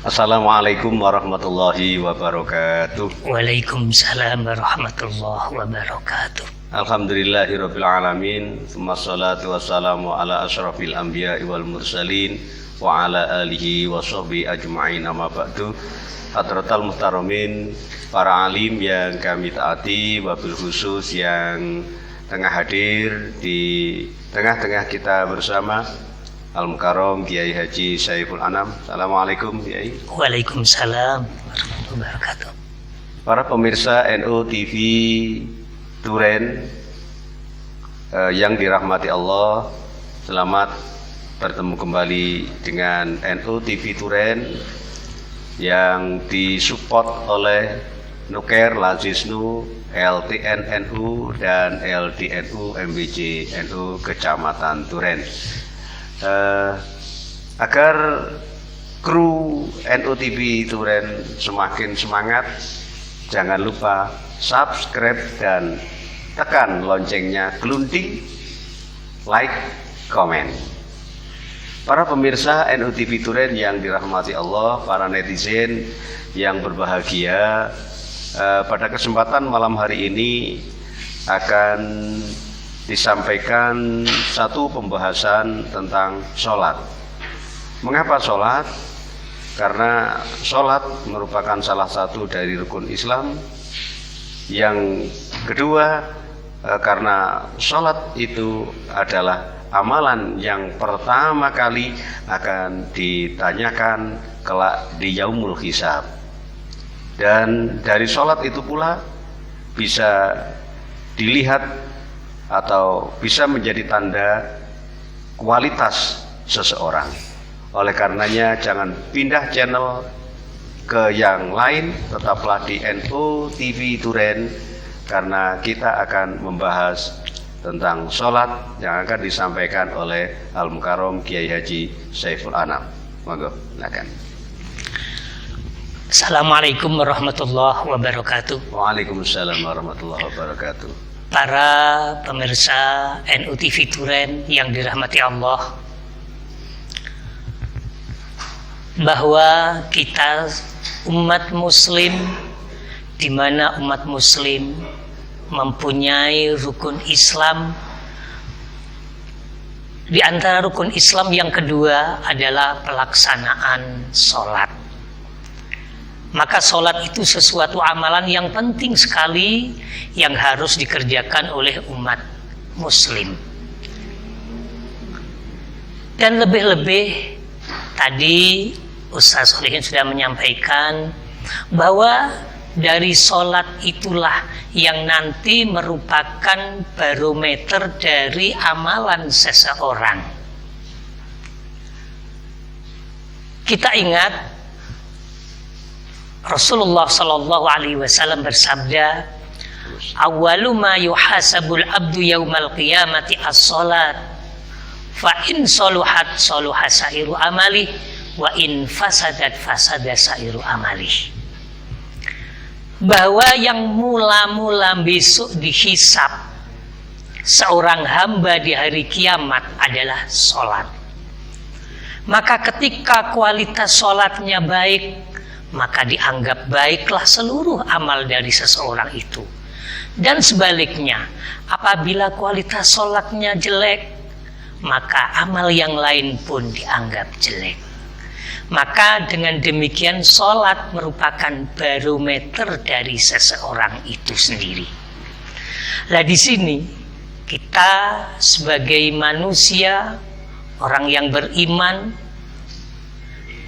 Assalamualaikum warahmatullahi wabarakatuh. Waalaikumsalam warahmatullahi wabarakatuh. Alhamdulillahirabbil alamin. Wassalatu wassalamu ala asyrafil anbiya'i wal mursalin wa ala alihi wa sahbihi ajma'in, amma ba'du. Hadratal muhtaramin, para alim yang kami taati, wabil khusus yang tengah hadir di tengah-tengah kita bersama, Al-Mukarram Kiai Haji Saiful Anam. Assalamualaikum Kiai. Waalaikumsalam warahmatullahi wabarakatuh. Para pemirsa NU TV Duren yang dirahmati Allah, selamat bertemu kembali dengan NU TV Duren yang disupport oleh Nuker Lazisnu, LTN NU dan LDNU MBJ NU Kecamatan Duren. Agar kru NU TV Duren semakin semangat, jangan lupa subscribe dan tekan loncengnya, glunding, like, komen. Para pemirsa NU TV Duren yang dirahmati Allah, para netizen yang berbahagia, pada kesempatan malam hari ini akan disampaikan satu pembahasan tentang sholat. Mengapa sholat? Karena sholat merupakan salah satu dari rukun Islam. Yang kedua, karena sholat itu adalah amalan yang pertama kali akan ditanyakan kelak di yaumul hisab. Dan dari sholat itu pula bisa dilihat atau bisa menjadi tanda kualitas seseorang. Oleh karenanya jangan pindah channel ke yang lain, tetaplah di NU TV Duren, karena kita akan membahas tentang sholat yang akan disampaikan oleh Al-Mukarram Kiai Haji Saiful Anam. Monggo, silakan. Assalamualaikum warahmatullahi wabarakatuh. Waalaikumsalam warahmatullahi wabarakatuh. Para pemirsa NU TV Duren yang dirahmati Allah, bahwa kita umat muslim, di mana umat muslim mempunyai rukun Islam. Di antara rukun Islam yang kedua adalah pelaksanaan sholat. Maka sholat itu sesuatu amalan yang penting sekali yang harus dikerjakan oleh umat muslim. Dan lebih-lebih tadi Ustaz Solihin sudah menyampaikan bahwa dari sholat itulah yang nanti merupakan barometer dari amalan seseorang. Kita ingat Rasulullah Shallallahu Alaihi Wasallam bersabda, "Awwalu ma yuhasabul abdu yaumal qiyamati as-salat, fa in soluhat soluha sairu amali, wa in fasadat fasada sairu amali." Bahwa yang mula-mula besok dihisab seorang hamba di hari kiamat adalah sholat. Maka ketika kualitas sholatnya baik, maka dianggap baiklah seluruh amal dari seseorang itu. Dan sebaliknya, apabila kualitas sholatnya jelek, maka amal yang lain pun dianggap jelek. Maka dengan demikian sholat merupakan barometer dari seseorang itu sendiri. Nah, di sini kita sebagai manusia, orang yang beriman,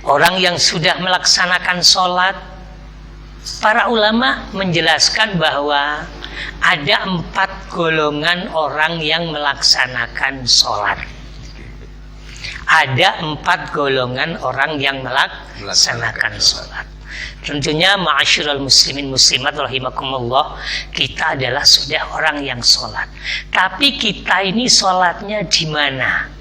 orang yang sudah melaksanakan sholat, para ulama menjelaskan bahwa ada 4 golongan orang yang melaksanakan sholat. Ada 4 golongan orang yang melaksanakan sholat. Tentunya ma'asyiral muslimin muslimat rahimakumullah, kita adalah sudah orang yang sholat. Tapi kita ini sholatnya di mana?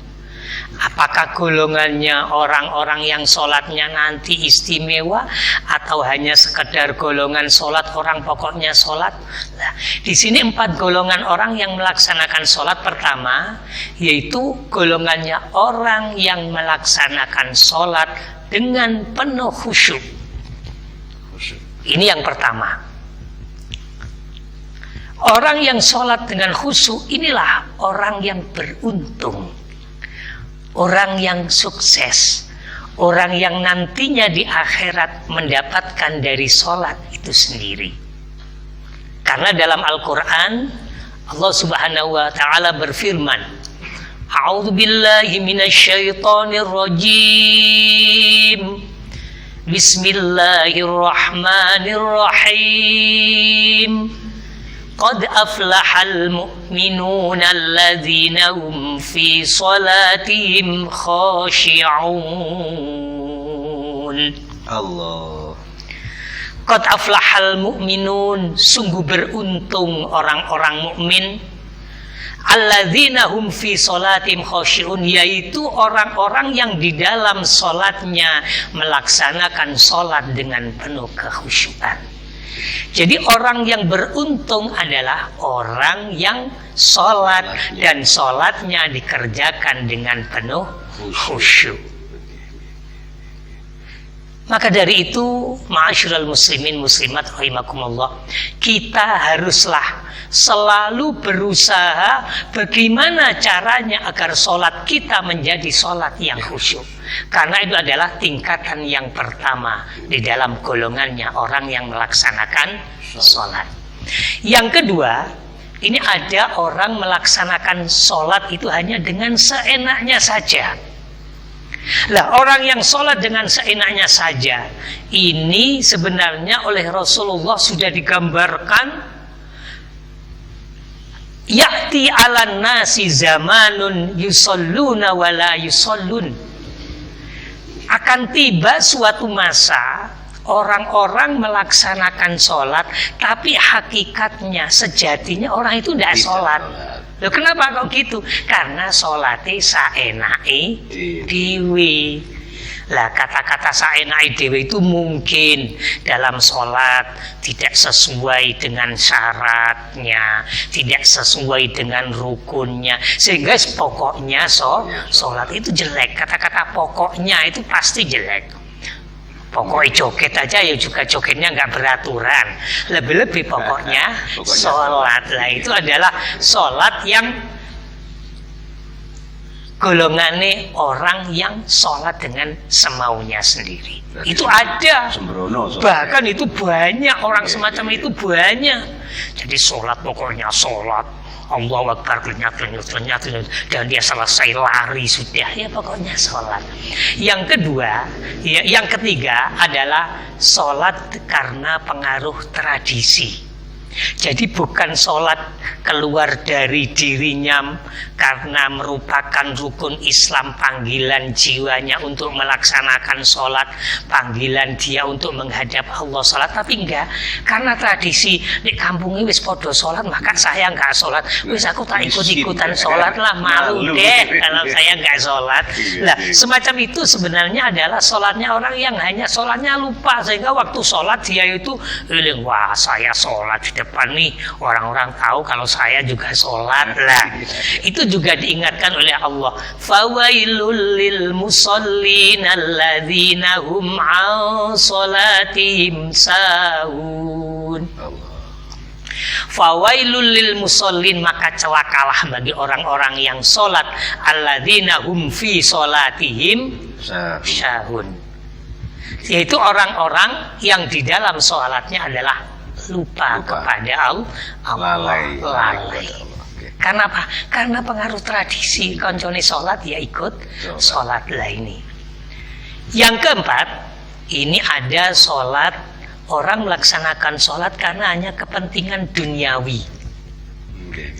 Apakah golongannya orang-orang yang sholatnya nanti istimewa, atau hanya sekedar golongan sholat orang pokoknya sholat? Nah, di sini 4 golongan orang yang melaksanakan sholat. Pertama, yaitu golongannya orang yang melaksanakan sholat dengan penuh khusyuk. Ini yang pertama. Orang yang sholat dengan khusyuk inilah orang yang beruntung, orang yang sukses, orang yang nantinya di akhirat mendapatkan dari sholat itu sendiri. Karena dalam Al-Quran Allah subhanahu wa ta'ala berfirman, A'udzu billahi minasyaitonir rajim, Bismillahirrahmanirrahim. Qad aflahal mu'minuna alladzina hum fi salatihim khashi'un. Allah. Qad aflahal mu'minun, sungguh beruntung orang-orang mukmin. Alladzina hum fi salatihim khashi'un, yaitu orang-orang yang di dalam salatnya melaksanakan salat dengan penuh kekhusyukan. Jadi orang yang beruntung adalah orang yang sholat dan sholatnya dikerjakan dengan penuh khusyuk. Maka dari itu, ma'asyiral muslimin muslimat rahimakumullah, kita haruslah selalu berusaha bagaimana caranya agar sholat kita menjadi sholat yang khusyuk. Karena itu adalah tingkatan yang pertama di dalam golongannya orang yang melaksanakan sholat. Yang kedua, ini ada orang melaksanakan sholat itu hanya dengan seenaknya saja. Lah, orang yang sholat dengan seenaknya saja ini sebenarnya oleh Rasulullah sudah digambarkan, ya'ti 'alan nasi zamanun yusalluna wa la yusallun. Akan tiba suatu masa orang-orang melaksanakan sholat, tapi hakikatnya, sejatinya orang itu tidak sholat. Loh, kenapa kok gitu? Karena sholatnya saenake dewe. Lah, kata-kata saenake dewe itu mungkin dalam sholat tidak sesuai dengan syaratnya, tidak sesuai dengan rukunnya, sehingga pokoknya sholat itu jelek. Kata-kata pokoknya itu pasti jelek. Pokoknya joget aja ya juga jogetnya nggak beraturan. Lebih-lebih pokoknya sholat. Lah, itu adalah sholat yang golongannya orang yang sholat dengan semaunya sendiri. Jadi itu ada. Bahkan itu banyak orang semacam itu banyak. Jadi sholat pokoknya sholat. Allahu Akbar, kenyat, dan dia selesai lari sudah, ya pokoknya sholat. Yang kedua, yang ketiga adalah sholat karena pengaruh tradisi. Jadi bukan sholat keluar dari dirinya karena merupakan rukun Islam, panggilan jiwanya untuk melaksanakan sholat, panggilan dia untuk menghadap Allah sholat, tapi enggak karena tradisi di kampung ini wis podo sholat, maka saya enggak sholat, wis aku tak ikut-ikutan sholat lah, malu deh kalau saya enggak sholat. Nah, semacam itu sebenarnya adalah sholatnya orang yang hanya sholatnya lupa, sehingga waktu sholat dia itu wah saya sholat di depan nih, orang-orang tahu kalau saya juga sholat lah. Itu juga diingatkan oleh Allah, fawailul lil musallin alladzina hum an sholatihim sahun. Fawailul lil musallin, maka celakalah bagi orang-orang yang sholat, alladzina hum fi sholatihim sahun, yaitu orang-orang yang di dalam sholatnya adalah lupa kepada Allah, lalai. Karena apa? Karena pengaruh tradisi, koncone sholat ya ikut sholat lah ini. Yang keempat, ini ada sholat, orang melaksanakan sholat karena hanya kepentingan duniawi.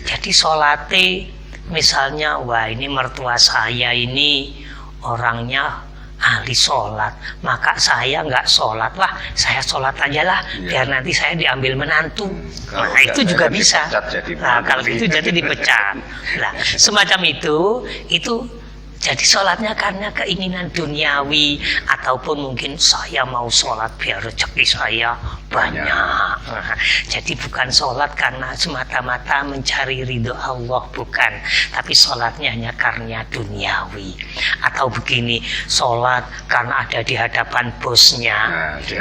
Jadi sholatnya misalnya, wah ini mertua saya ini orangnya ahli sholat, maka saya nggak sholat, wah saya sholat aja lah, biar nanti saya diambil menantu. Nah itu juga bisa. Nah kalau itu jadi dipecat. Nah semacam itu jadi sholatnya karena keinginan duniawi, ataupun mungkin saya mau sholat biar rezeki saya banyak. Nah, jadi bukan sholat karena semata-mata mencari ridho Allah, bukan. Tapi sholatnya hanya karena duniawi. Atau begini, sholat karena ada di hadapan bosnya, di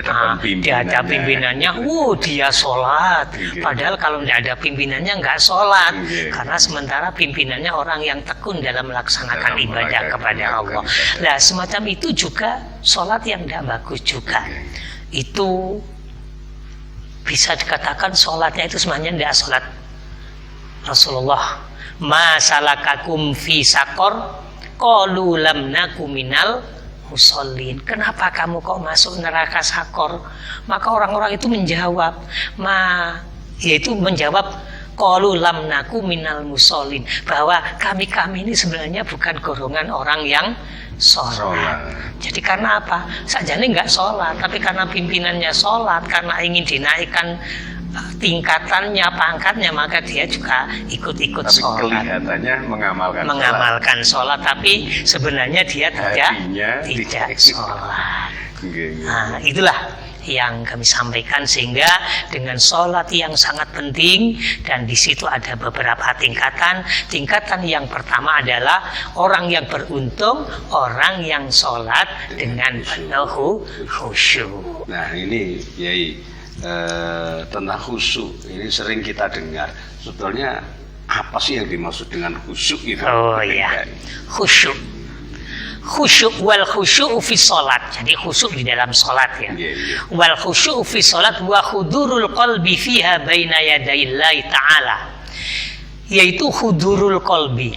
hadapan pimpinannya, dia sholat. Padahal kalau tidak ada pimpinannya nggak sholat. Karena sementara pimpinannya orang yang tekun dalam melaksanakan ibadah kepada Allah. Nah semacam itu juga sholat yang tidak bagus juga. Itu bisa dikatakan sholatnya itu sebenarnya tidak sholat Rasulullah. Ma salakakum fi sakor qalu lam naku minal musallin. Kenapa kamu kok masuk neraka sakor? Maka orang-orang itu menjawab, yaitu menjawab qalu lam naku minal musallin, bahwa kami ini sebenarnya bukan golongan orang yang sholat. Jadi karena apa? Sajane nggak sholat, tapi karena pimpinannya sholat, karena ingin dinaikkan tingkatannya, pangkatnya, maka dia juga ikut-ikut sholat. Kelihatannya mengamalkan sholat, tapi sebenarnya dia tidak sholat. Nah, itulah yang kami sampaikan, sehingga dengan sholat yang sangat penting, dan di situ ada beberapa tingkatan. Tingkatan yang pertama adalah orang yang beruntung, orang yang sholat dengan penuh khusyuk. Nah ini Yai, tentang khusyuk ini sering kita dengar. Sebetulnya apa sih yang dimaksud dengan khusyuk itu? Oh iya, khusyuk wal khusyuk fi sholat. Jadi khusyuk di dalam sholat ya. Wal khusyuk fi sholat wa hudurul qalbi fiha baina yadayillahi ta'ala. Yaitu hudurul qalbi,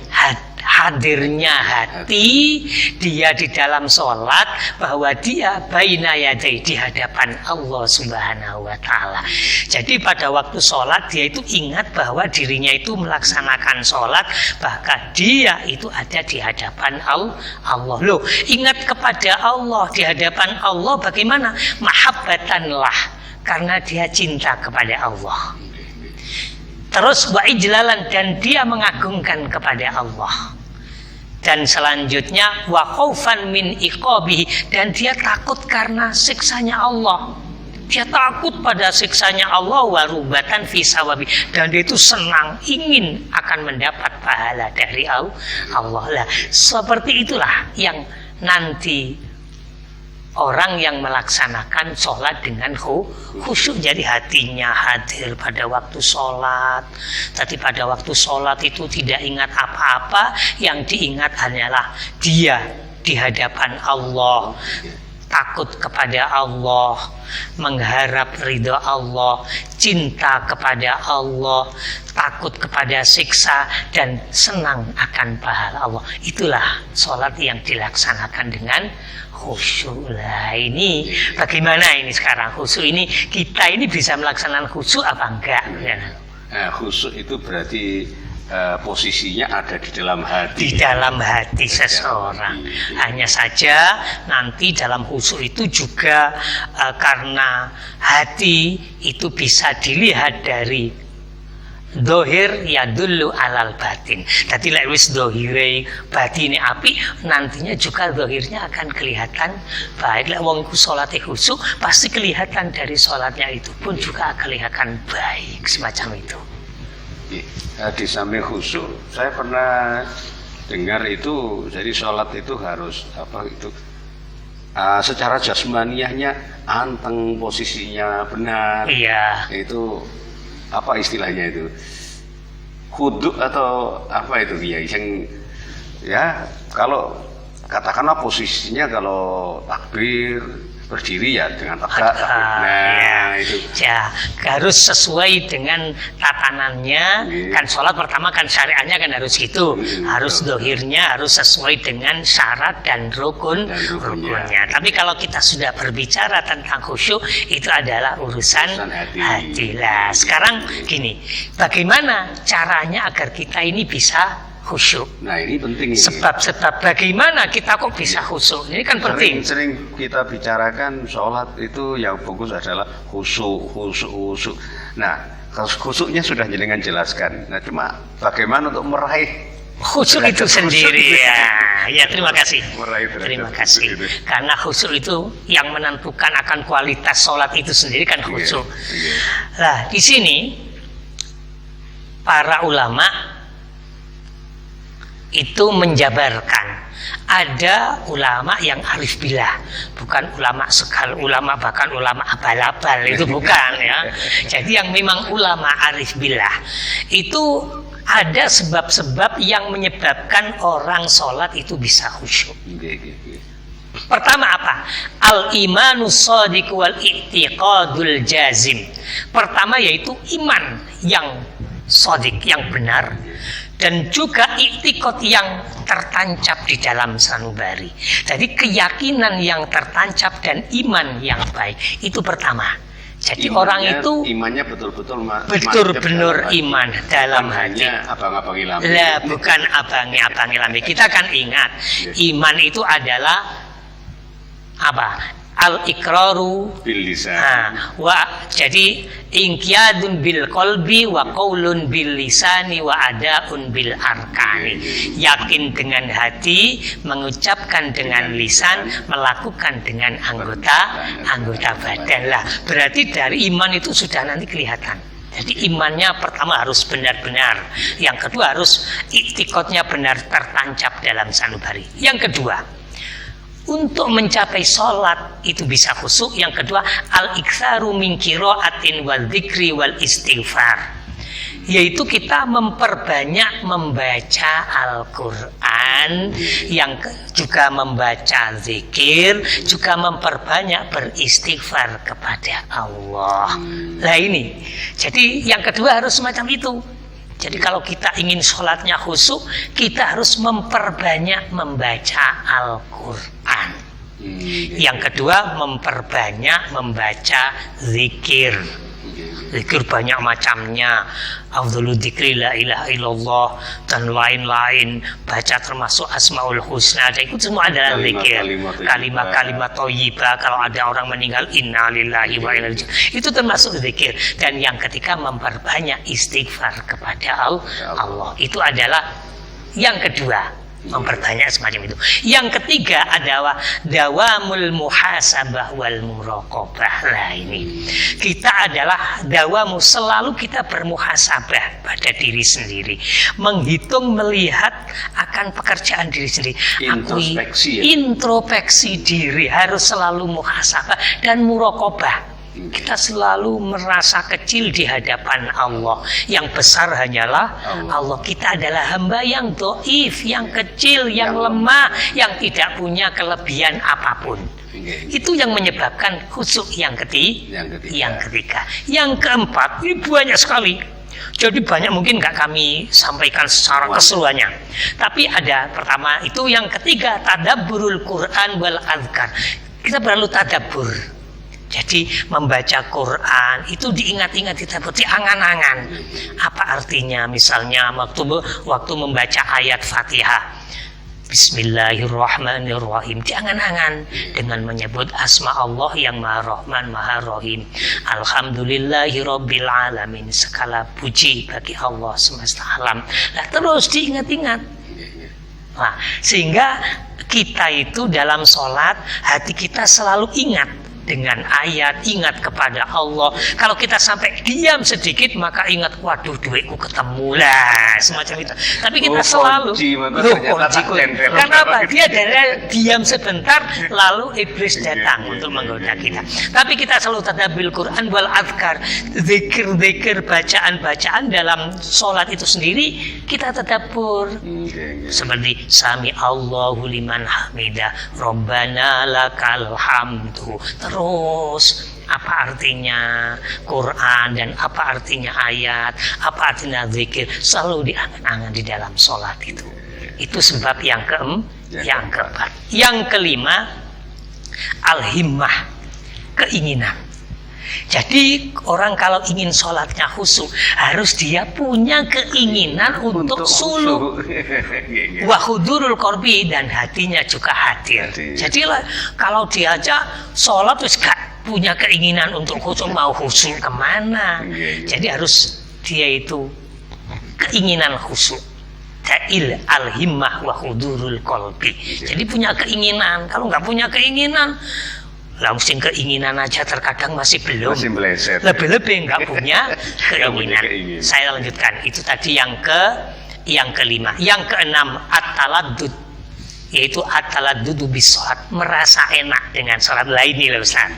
hadirnya hati dia di dalam sholat, bahwa dia baina yadai, di hadapan Allah Subhanahu wa ta'ala. Jadi pada waktu sholat dia itu ingat bahwa dirinya itu melaksanakan sholat, bahkan dia itu ada di hadapan Allah. Loh, ingat kepada Allah di hadapan Allah bagaimana? Mahabbatanlah, karena dia cinta kepada Allah. Terus wa ijlalan, dan dia mengagungkan kepada Allah. Dan selanjutnya wa khaufan min iqabihi, dan dia takut karena siksanya Allah. Dia takut pada siksanya Allah, wa rubatan fi sawabi, dan dia itu senang, ingin akan mendapat pahala dari Allah. Lah, seperti itulah yang nanti orang yang melaksanakan sholat dengan khusyuk. Jadi hatinya hadir pada waktu sholat. Tapi pada waktu sholat itu tidak ingat apa-apa. Yang diingat hanyalah dia di hadapan Allah, takut kepada Allah, mengharap ridho Allah, cinta kepada Allah, takut kepada siksa, dan senang akan pahala Allah. Itulah sholat yang dilaksanakan dengan khusyuk. Lah ini bagaimana ini sekarang khusyuk ini, kita ini bisa melaksanakan khusyuk apa enggak? Khusyuk itu berarti posisinya ada di dalam hati. Di dalam hati seseorang. Hanya saja nanti dalam khusyuk itu juga karena hati itu bisa dilihat dari dohir ya dulu alal batin. Tadi lewis dohire batine api, nantinya juga dohirnya akan kelihatan baik. Lek wong sholatnya khusyuk, pasti kelihatan dari sholatnya itu pun juga kelihatan baik, semacam itu. Di samping khusyuk, saya pernah dengar itu, jadi sholat itu harus secara jasmaniahnya anteng, posisinya benar. Iya. Itu apa istilahnya itu, khuduk atau apa itu ya kalau katakanlah posisinya kalau takbir berdiri ya dengan tegak. Nah, itu ya harus sesuai dengan tatanannya. Kan sholat pertama kan syariatnya kan harus gitu, harus dohirnya harus sesuai dengan syarat dan rukunnya. Tapi kalau kita sudah berbicara tentang khusyuk, itu adalah urusan hati. Lah sekarang gini, bagaimana caranya agar kita ini bisa khusyuk. Nah ini penting ini. Sebab-sebab bagaimana kita kok bisa khusyuk, ini kan penting. Sering kita bicarakan sholat itu yang fokus adalah khusyuk. Nah, khusyuknya sudah jenengan jelaskan. Nah, cuma bagaimana untuk meraih khusyuk itu sendiri ya terima kasih. Terima kasih. Itu. Karena khusyuk itu yang menentukan akan kualitas sholat itu sendiri kan khusyuk. Nah, di sini para ulama itu menjabarkan, ada ulama yang arif billah, bukan ulama sekal, ulama bahkan ulama abal-abal, itu bukan ya. Jadi yang memang ulama arif billah itu ada sebab-sebab yang menyebabkan orang sholat itu bisa khusyuk. Pertama apa? Al-imanu shadiq wal i'tiqadul jazim. Pertama yaitu iman yang shadiq, yang benar, dan juga i'tiqad yang tertancap di dalam sanubari. Jadi keyakinan yang tertancap dan iman yang baik itu pertama. Jadi orang itu imannya betul-betul benar iman dalam hati. Abang-abangi lambe. Lah, bukan abangi lambe. Kita kan ingat, iman itu adalah apa? Al-iqraru bil lisan. Jadi inqiyadun bil qalbi wa qaulun bil lisani wa adaun bil arkani. Yakin dengan hati, mengucapkan dengan lisan, melakukan dengan anggota badan. Lah, berarti dari iman itu sudah nanti kelihatan. Jadi imannya pertama harus benar-benar. Yang kedua harus i'tiqadnya benar, tertancap dalam sanubari. Yang kedua, untuk mencapai sholat itu bisa khusyuk. Yang kedua, al-iktsaru min qiraatin wal dzikri wal istighfar, yaitu kita memperbanyak membaca Al-Quran, yang juga membaca zikir, juga memperbanyak beristighfar kepada Allah. Nah ini, jadi yang kedua harus semacam itu. Jadi kalau kita ingin sholatnya khusyuk, kita harus memperbanyak membaca Al-Quran. Yang kedua, memperbanyak membaca zikir. Zikir banyak macamnya, afdhalul dzikri la ilaha illallah, dan lain-lain. Baca termasuk asmaul husna, dan itu semua adalah zikir. Kalimat-kalimat thayyibah, kalau ada orang meninggal, inna lillahi wa inna ilaihi raji'un, itu termasuk zikir. Dan yang ketiga, memperbanyak istighfar kepada Allah. Itu adalah yang kedua, memperbanyak semacam itu. Yang ketiga adalah dawamul muhasabah wal muraqabah. Nah ini, kita adalah dawamu, selalu kita bermuhasabah pada diri sendiri, menghitung, melihat akan pekerjaan diri sendiri. Introspeksi diri, harus selalu muhasabah dan muraqabah. Kita selalu merasa kecil di hadapan Allah. Yang besar hanyalah Allah. Kita adalah hamba yang dhaif, yang kecil, yang lemah, yang tidak punya kelebihan apapun. Itu yang menyebabkan khusyuk yang ketiga. Yang keempat, ini banyak sekali. Jadi banyak mungkin nggak kami sampaikan secara keseluruhannya. Tapi ada pertama, itu yang ketiga, tadabburul Quran wal azkar. Kita perlu tadabbur. Jadi membaca Quran itu diingat-ingat, kita seperti angan-angan. Apa artinya? Misalnya waktu membaca ayat Fatihah, Bismillahirrahmanirrahim, diangan-angan dengan menyebut asma Allah yang Maha Rahman, Maha Rahim. Alhamdulillahirabbil alamin, segala puji bagi Allah semesta alam. Nah, terus diingat-ingat. Nah, sehingga kita itu dalam sholat, hati kita selalu ingat dengan ayat, ingat kepada Allah. Kalau kita sampai diam sedikit, maka ingat, waduh, duitku ketemu lah, semacam itu. Tapi kita selalu kunci. Karena apa? Dia dari diam sebentar, lalu iblis datang untuk menggoda kita. Tapi kita selalu tadabbil Quran wal azkar, zikir-zikir, bacaan-bacaan dalam sholat itu sendiri kita tadabbur. Seperti Sami Allahu liman hamidah, Rabbana lakal hamdu. Terus apa artinya Quran dan apa artinya ayat, apa artinya zikir, selalu diangan-angan di dalam sholat itu. Itu sebab yang keempat. Yang kelima, al-himmah, keinginan. Jadi orang kalau ingin sholatnya khusyuk harus dia punya keinginan untuk suluk, wa hudurul korbi, dan hatinya juga hadir. Jadi kalau diajak sholat terus gak punya keinginan untuk khusyuk, mau khusyuk kemana? Jadi harus dia itu keinginan khusyuk. Ta'il al-himmah wa hudurul qalbi. Jadi punya keinginan. Kalau nggak punya keinginan, langsung keinginan aja terkadang masih belum. Masih meleset. Lebih-lebih nggak punya keinginan. Saya lanjutkan. Itu tadi yang kelima. Yang keenam, at-taladdud, yaitu at-taladdud bis-shalat, merasa enak dengan sholat. Lainnya loh Ustaz.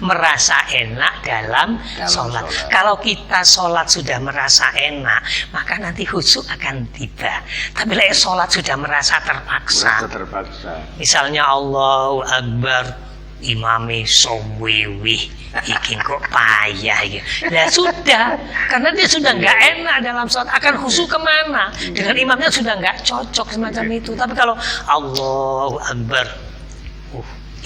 Merasa enak dalam sholat. Kalau kita sholat sudah merasa enak, maka nanti khusyuk akan tiba. Tapi kalau sholat sudah merasa terpaksa. Misalnya Allahu Akbar, imame sowewi, iki kok payah ya. Nah sudah, karena dia sudah nggak enak dalam sholat, akan khusyuk kemana? Dengan imamnya sudah nggak cocok semacam itu. Tapi kalau Allahu Akbar,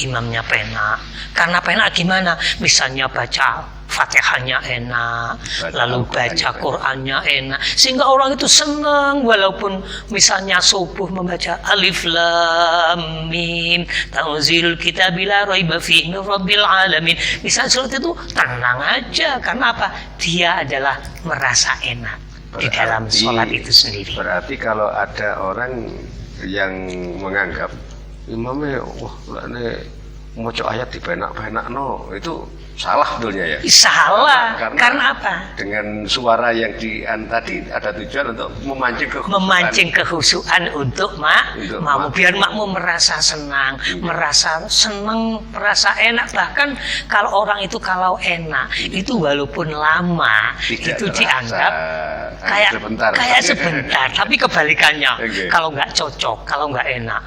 imamnya penak. Karena penak gimana? Misalnya baca Fatihahnya enak, lalu baca Qur'annya enak, sehingga orang itu senang. Walaupun misalnya subuh membaca Alif Lam Mim Tanzilul Kitabil la raiba fihi min Rabbil Alamin, misalnya surat itu tenang aja. Karena apa? Dia adalah merasa enak di dalam sholat itu sendiri. Berarti kalau ada orang yang menganggap imamnya ini moco ayat di penak-penak itu salah betulnya ya? Salah. Karena apa? Dengan suara yang tadi ada tujuan untuk memancing kekhusyuan untuk makmum, biar makmum merasa senang, merasa enak. Bahkan kalau orang itu kalau enak itu walaupun lama tidak itu dianggap kayak sebentar. Tapi kebalikannya, kalau nggak cocok, kalau nggak enak,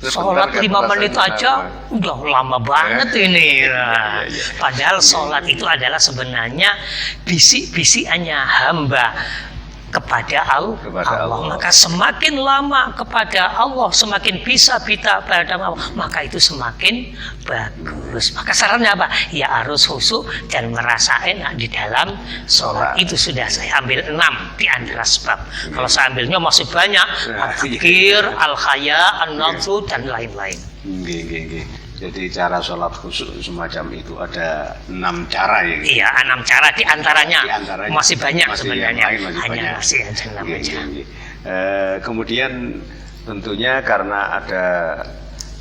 sholat 5 menit aja udah lama banget ini. Padahal sholat itu adalah sebenarnya bisik-bisikannya hamba kepada Allah. Maka semakin lama kepada Allah, semakin bisa kita pada Allah, maka itu semakin bagus. Maka sarannya apa? Ya harus khusyuk dan merasa enak di dalam sholat. Itu sudah saya ambil 6 di antara sebab. Kalau saya ambilnya masih banyak, al-fikir, al-khaya, an-nadzu, dan lain-lain. Jadi cara sholat khusyuk semacam itu ada 6 cara ya? Iya, 6 cara di antaranya masih banyak sebenarnya. Masih ada 6 aja. Kemudian tentunya karena ada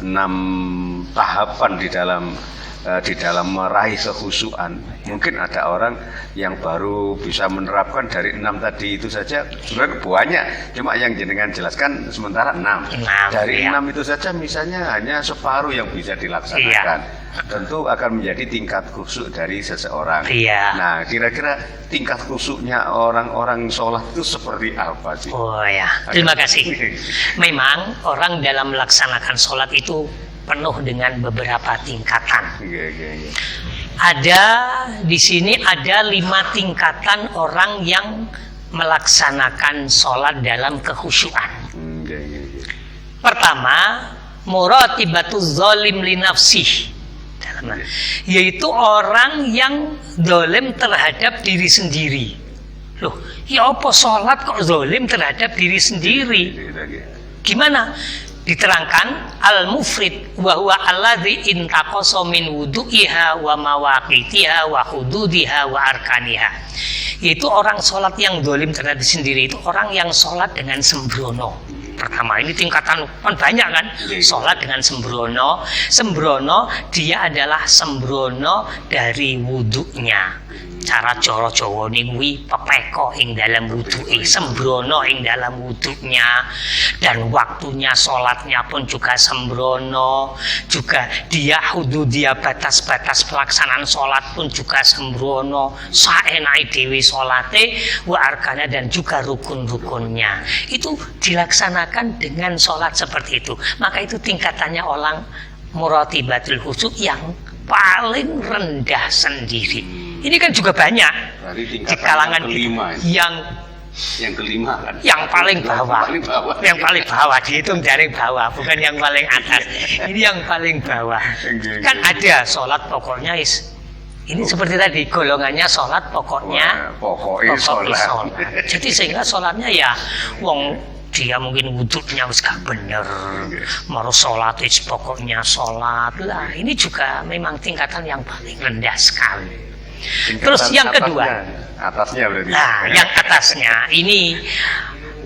6 tahapan di dalam meraih kekhusyuan, mungkin ada orang yang baru bisa menerapkan dari 6 tadi itu saja. Sebenarnya banyak, cuma yang jenengan jelaskan sementara 6. Dari 6 itu saja misalnya hanya separuh yang bisa dilaksanakan. Tentu akan menjadi tingkat khusyuk dari seseorang. Nah, kira-kira tingkat khusyuknya orang-orang sholat itu seperti apa sih? Oh ya, terima kasih. Memang orang dalam melaksanakan sholat itu penuh dengan beberapa tingkatan. Ada di sini ada 5 tingkatan orang yang melaksanakan sholat dalam kekhusyuan. Pertama, muratibatuz zalim li nafsih, yaitu orang yang zalim terhadap diri sendiri. Loh, ya apa sholat kok zalim terhadap diri sendiri? Gimana? Diterangkan al-mufrid wa huwa alladzi intaqasa min wudu'iha wa mawaqitiha wa hududiha wa arkaniha. Yaitu orang sholat yang zalim terhadap diri sendiri, itu orang yang sholat dengan sembrono. Pertama, ini tingkatan kan banyak kan, sholat dengan sembrono. Sembrono dia adalah sembrono dari wudhunya. Cara Jawa ning kuwi pepeko ing dalam wuduke, sembrono ing dalam wudunya, dan waktunya sholatnya pun juga sembrono. Juga dia hududnya, batas-batas pelaksanaan sholat pun juga sembrono. Saenake dhewe sholate wa arkana, dan juga rukun-rukunnya itu dilaksanakan dengan sholat seperti itu. Maka itu tingkatannya orang muratibatul khusyuk yang paling rendah sendiri. Ini kan juga banyak di kalangan yang kelima kan, yang paling bawah, yang paling bawah, dihitung dari bawah, bukan yang paling atas. Ini yang paling bawah. Kan ada sholat pokoknya Ini seperti tadi golongannya sholat pokoknya sholat. Jadi sehingga sholatnya ya wong dia mungkin wudhunya wis gak bener, mau sholat pokoknya sholat lah. Ini juga memang tingkatan yang paling rendah sekali. Terus yang kedua, atasnya berarti. Nah, yang atasnya ini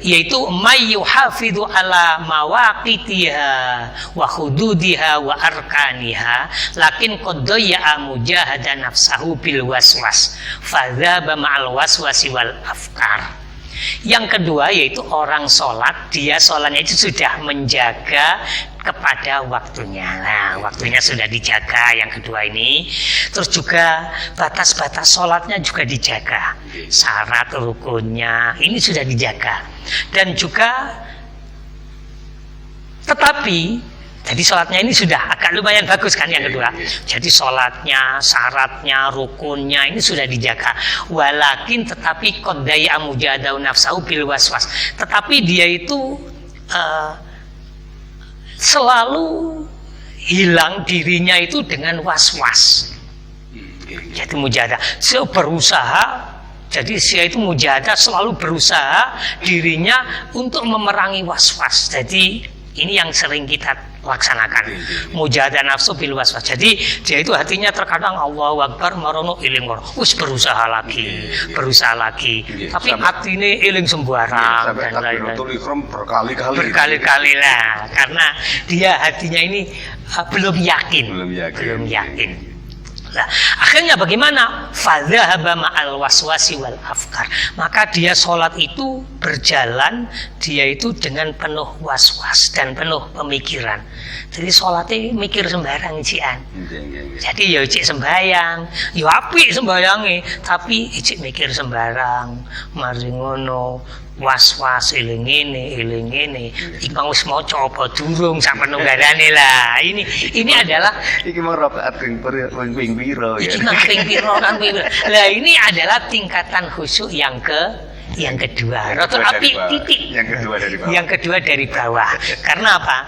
yaitu may yuhafidhu ala mawaqitiha wa hududiha wa arkaniha lakin qad dayya mujahada nafsahu bil waswas fadzaba ma'al waswasi wal afkar. Yang kedua yaitu orang sholat, dia sholatnya itu sudah menjaga kepada waktunya. Nah, waktunya sudah dijaga yang kedua ini. Terus juga batas-batas sholatnya juga dijaga, syarat rukunnya ini sudah dijaga. Dan juga tetapi jadi sholatnya ini sudah agak lumayan bagus kan yang kedua. Jadi sholatnya, syaratnya, rukunnya ini sudah dijaga. Walakin tetapi qadaya mujadau nafsahu bil waswas. Tetapi dia itu selalu hilang dirinya itu dengan was-was. Jadi mujahadah, berusaha. Jadi dia itu mujahadah selalu berusaha dirinya untuk memerangi was-was. Jadi ini yang sering kita laksanakan, mujahadah nafsu bil waswas. Jadi dia itu hatinya terkadang Allahu Akbar marono iling wis berusaha lagi, tapi hati ini iling sembarang dan lain-lain. Berkali-kali lah, karena dia hatinya ini belum yakin. Nah, akhirnya bagaimana? Fadzahaba ma'al waswasi wal afkar. Maka dia sholat itu berjalan, dia itu dengan penuh waswas dan penuh pemikiran. Jadi sholatnya mikir sembarang cian. Jadi ya icik sembayang, ya apik sembayange, tapi icik mikir sembarang, mari ngono. Was-was iling ini ikang wis maca apa durung sak penunggarane lah. Ini adalah iki mau rakaat ping piro ya. Iki ping piro kan. Lah ini adalah tingkatan khusyuk yang kedua. Rotul api titik. Yang kedua dari bawah. Karena apa?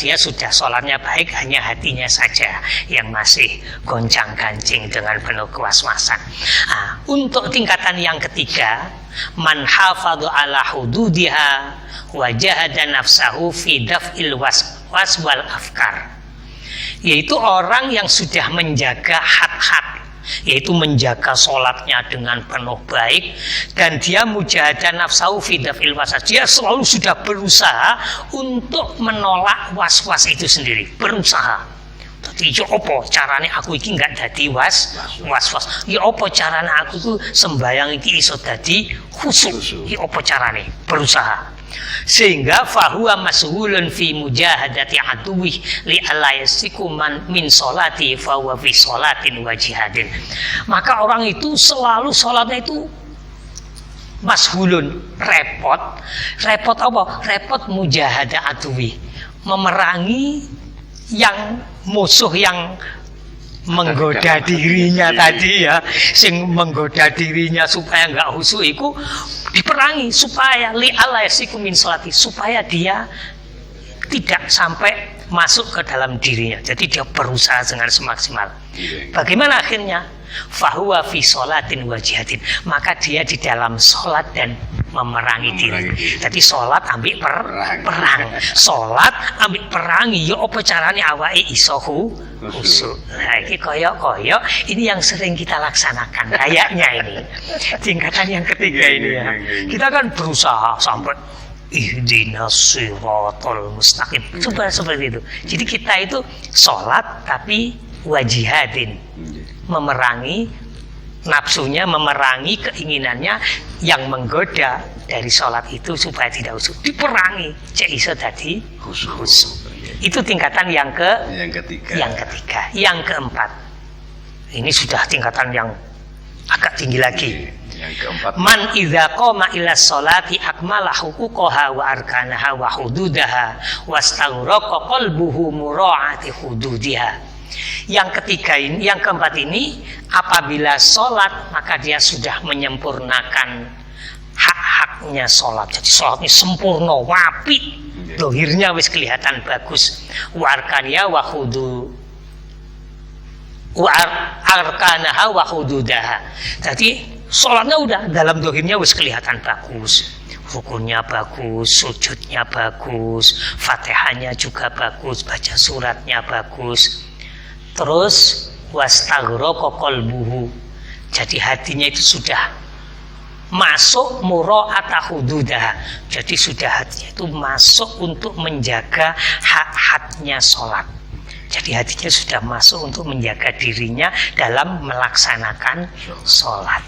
Dia sudah sholatnya baik, hanya hatinya saja yang masih goncang-gancing dengan penuh kewaswasan. Nah, untuk tingkatan yang ketiga, man hafadhu ala hududiha wa jahada nafsahu fi daf'il waswas wal afkar. Yaitu orang yang sudah menjaga had-had, yaitu menjaga sholatnya dengan penuh baik, dan dia mujahadah nafsahu fi daf'il waswas. Dia selalu sudah berusaha untuk menolak was-was itu sendiri, berusaha. Jadi ya apa carane aku iki enggak dadi was-was. Ya apa carane aku itu sembayang iki iso dadi khusyuk. Ya apa carane? Berusaha. Sehingga fahuwa mashghulun fi mujahadati aduwih li alla yasiku min sholati fa huwa fi sholatin wa jihadin. Maka orang itu selalu sholatnya itu mashghulun, repot apa? Repot mujahadah aduwih, memerangi yang musuh yang menggoda dirinya tadi ya, sing menggoda dirinya supaya enggak khusyuk itu diperangi, supaya li ala yasiku min sholati, supaya dia tidak sampai masuk ke dalam dirinya. Jadi dia berusaha dengan semaksimal. Bagaimana akhirnya? Fahuwa fi sholatin wa jihadin. Maka dia di dalam sholat dan memerangi diri. Jadi sholat ambil perang. Sholat ambil perangi. Ya apa caranya awake iso khusyuk. Nah ini koyok ini yang sering kita laksanakan kayaknya ini. Tingkatan yang ketiga ini ya. Kita kan berusaha sampai ihdinas siratal mustaqim. Seperti itu. Jadi kita itu sholat tapi wajihadin, memerangi nafsunya, memerangi keinginannya yang menggoda dari sholat itu supaya tidak khusyuk, diperangi cek iso tadi khusyuk. Itu tingkatan yang ketiga. Yang keempat, ini sudah tingkatan yang agak tinggi lagi. Yang keempat, man idza qama ila sholati akmala huquqaha wa arkanaha wa hududaha wastaghraqa qalbuhu mura'ati hududiha. Yang ketiga ini, yang keempat ini, apabila sholat maka dia sudah menyempurnakan hak-haknya sholat. Jadi sholatnya sempurna, wapi, dohirnya wis kelihatan bagus. Warkanya wa arkanaha wa hududaha. Jadi sholatnya udah dalam dohirnya wis kelihatan bagus, rukunnya bagus, sujudnya bagus, fatihahnya juga bagus, baca suratnya bagus. Terus wastaghraqa qalbuhu, jadi hatinya itu sudah masuk mura'ata hududah, jadi sudah hatinya itu masuk untuk menjaga hak-haknya sholat. Jadi hatinya sudah masuk untuk menjaga dirinya dalam melaksanakan sholat.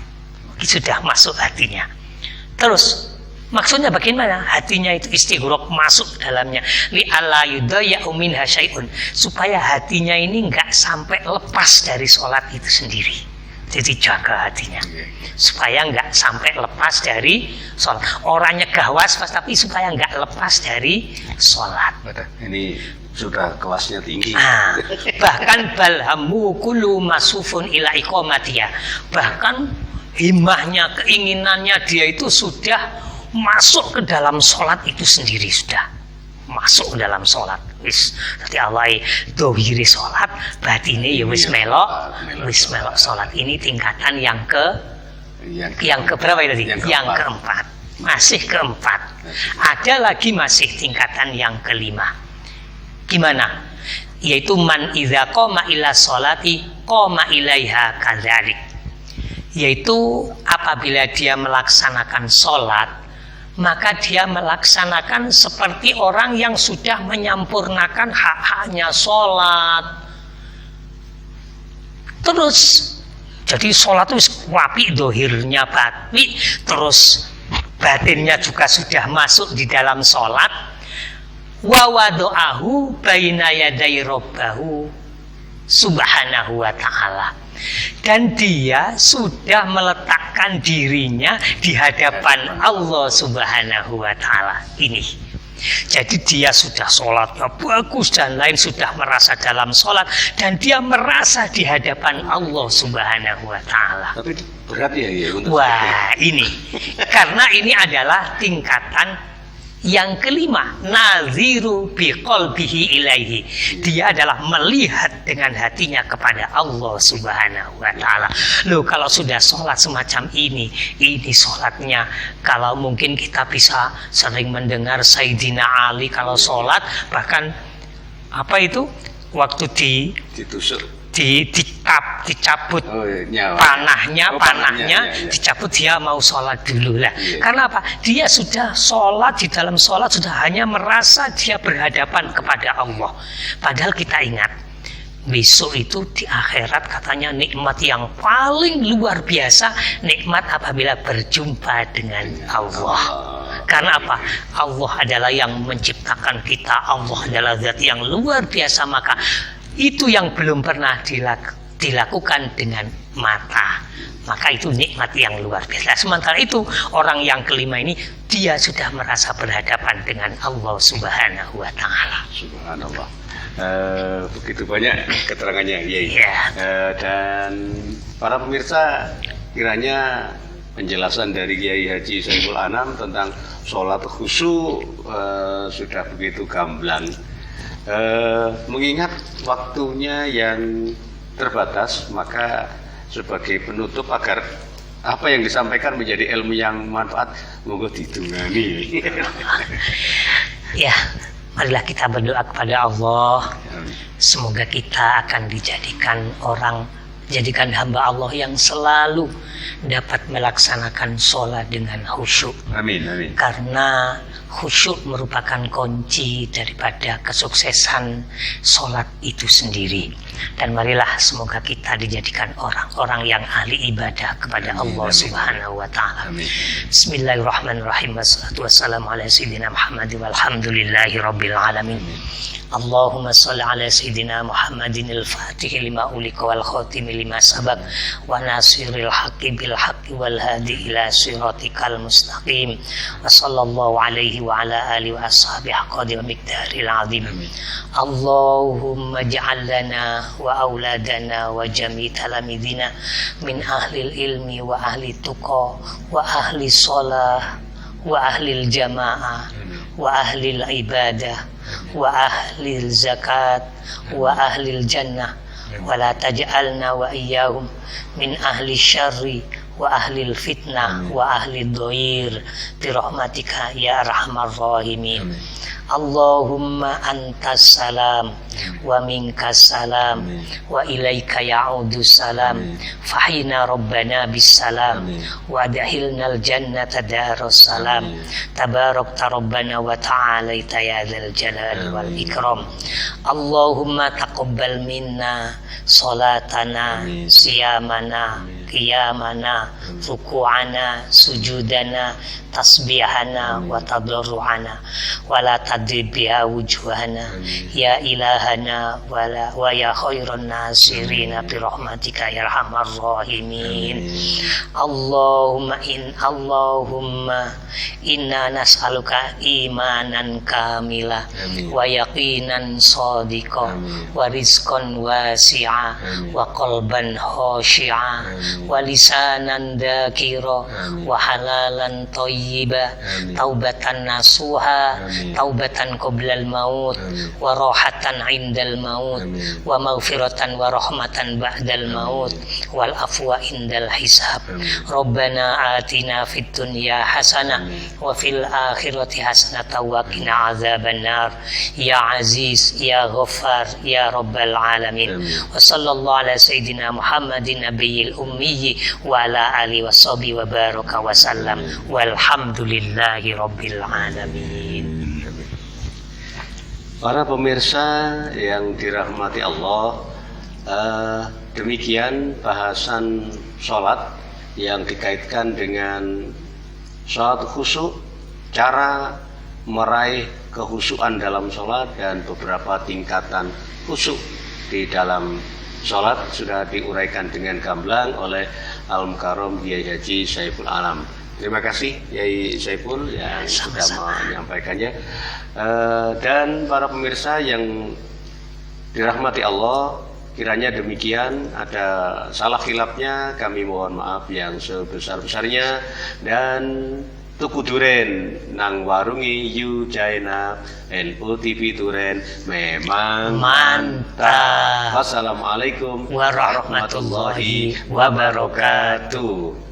Sudah masuk hatinya. Terus maksudnya bagaimana? Hatinya itu istighraq, masuk dalamnya. Li alla yudaya'u minha syai'un, supaya hatinya ini enggak sampai lepas dari sholat itu sendiri. Jadi jaga hatinya supaya enggak sampai lepas dari sholat. Orangnya gahwas tapi supaya enggak lepas dari sholat. Ini sudah kelasnya tinggi. Bahkan balhamu kullu masufun ila iqamatiyah. Bahkan himmahnya, keinginannya dia itu sudah masuk ke dalam sholat itu sendiri, sudah masuk ke dalam sholat. Wis dadi awake dohiri sholat, batine ya wis melok sholat. Ini tingkatan yang keberapa tadi? Yang keempat. Masih keempat. Ada lagi masih tingkatan yang kelima. Gimana? Yaitu man idza qama ila sholati qama ilaiha kadzalik. Yaitu apabila dia melaksanakan sholat, maka dia melaksanakan seperti orang yang sudah menyampurnakan hak-haknya sholat. Terus jadi sholat itu wapi dohirnya batik, terus batinnya juga sudah masuk di dalam sholat. Wa wado'ahu baina yaday rabbahu subhanahu wa ta'ala, dan dia sudah meletakkan dirinya di hadapan Allah subhanahu wa ta'ala. Ini jadi dia sudah sholatnya bagus dan lain, sudah merasa dalam sholat, dan dia merasa di hadapan Allah subhanahu wa ta'ala. Tapi berat ya untuk wah ini karena ini adalah tingkatan yang kelima, naziru biqalbihi ilaihi. Dia adalah melihat dengan hatinya kepada Allah subhanahu wa ta'ala. Loh, kalau sudah sholat semacam ini sholatnya, kalau mungkin kita bisa sering mendengar Sayyidina Ali kalau sholat, bahkan apa itu waktu ditusuk, dicabut panahnya, dicabut, dia mau sholat dulu lah. Karena apa? Dia sudah sholat, di dalam sholat sudah hanya merasa dia berhadapan kepada Allah. Padahal kita ingat, besok itu di akhirat katanya nikmat yang paling luar biasa, nikmat apabila berjumpa dengan Allah. Karena apa? Allah adalah yang menciptakan kita, Allah adalah zat yang luar biasa, maka itu yang belum pernah dilakukan dengan mata, maka itu nikmat yang luar biasa. Sementara itu orang yang kelima ini dia sudah merasa berhadapan dengan Allah subhanahu wa ta'ala. Subhanallah. Begitu banyak keterangannya dan para pemirsa, kiranya penjelasan dari Kiai Haji Saiful Anam tentang sholat khusyuk sudah begitu gamblang. Mengingat waktunya yang terbatas, maka sebagai penutup agar apa yang disampaikan menjadi ilmu yang manfaat, monggo ditunggangi. Ya, marilah kita berdoa kepada Allah. Semoga kita akan jadikan hamba Allah yang selalu dapat melaksanakan sholat dengan khusyuk. Amin, amin. Karena khusyuk merupakan kunci daripada kesuksesan sholat itu sendiri. Dan marilah semoga kita dijadikan orang-orang yang ahli ibadah kepada Allah subhanahu wa ta'ala. Bismillahirrahmanirrahim. Wassalatu wassalamu ala sayyidina Muhammad walhamdulillahi rabbil alamin. Allahumma salli ala sayyidina Muhammadin al-fatih lima ulika wal khatimi lima sabak wa nasiril haqqi bil haqqi wal hadi ila siratikal mustaqim wa sallallahu alaihi wa ala alihi wa ashabihi qadir miqdaril azim. Allahumma ja'al lana wa auladana wa jami' talamidina min ahli ilmi wa ahli tuqa wa ahli shalah wa ahli jamaah wa ahli ibadah wa ahli zakat wa ahli jannah wa la taj'alna wa iyyahum min ahli syarri wa ahli fitnah wa ahli dhair bi rahmatika ya arhamar rahimin. Allahumma antas salam wa minkas salam wa ilaika ya'udus salam fahina rabbana bis salam wa adkhilnal jannata darus salam tabarakta rabbana wa ta'alaita ya dzal jalali wal ikram. Allahumma taqabbal minna salatana siyamana qiyamana ruku'ana sujudana tasbihana wa tadarru'ana wa la tadrib biha wujuhana ya ilahana wa ya khairan nasirina bi rahmatika ya arhamar rahimin. Allahumma inna nas'aluka imanan kamila wa yaqinan shadiqa wa rizqan wasi'a wa qalban khashi'a wa lisanan dzakira wa halalan thayyiba taubatan nasuha taubatan qoblal maut wa rahatan indal maut wa maghfiratan wa rahmatan ba'dal maut wal afwa indal hisab. Rabbana atina fid dunya hasanah wa fil akhirati hasanah wa qina adzabannar ya aziz ya ghaffar ya rabbal alamin. Wa sallallahu ala sayidina Muhammadin nabiyil ummi wa ala alihi washabihi wa baraka wa sallam walhamdulillahi rabbil alamin. Para pemirsa yang dirahmati Allah, demikian bahasan sholat yang dikaitkan dengan sholat khusyuk, cara meraih kehusyukan dalam sholat dan beberapa tingkatan khusyuk di dalam sholat sudah diuraikan dengan gamblang oleh Al-Mukarram Kiai Haji Saiful Anam. Terima kasih Kiai Saiful yang sudah menyampaikannya. Dan para pemirsa yang dirahmati Allah, kiranya demikian, ada salah khilafnya kami mohon maaf yang sebesar-besarnya. Dan tuku duren nang warungi yu jaina NU TV Duren memang mantap. Wassalamualaikum warahmatullahi wabarakatuh.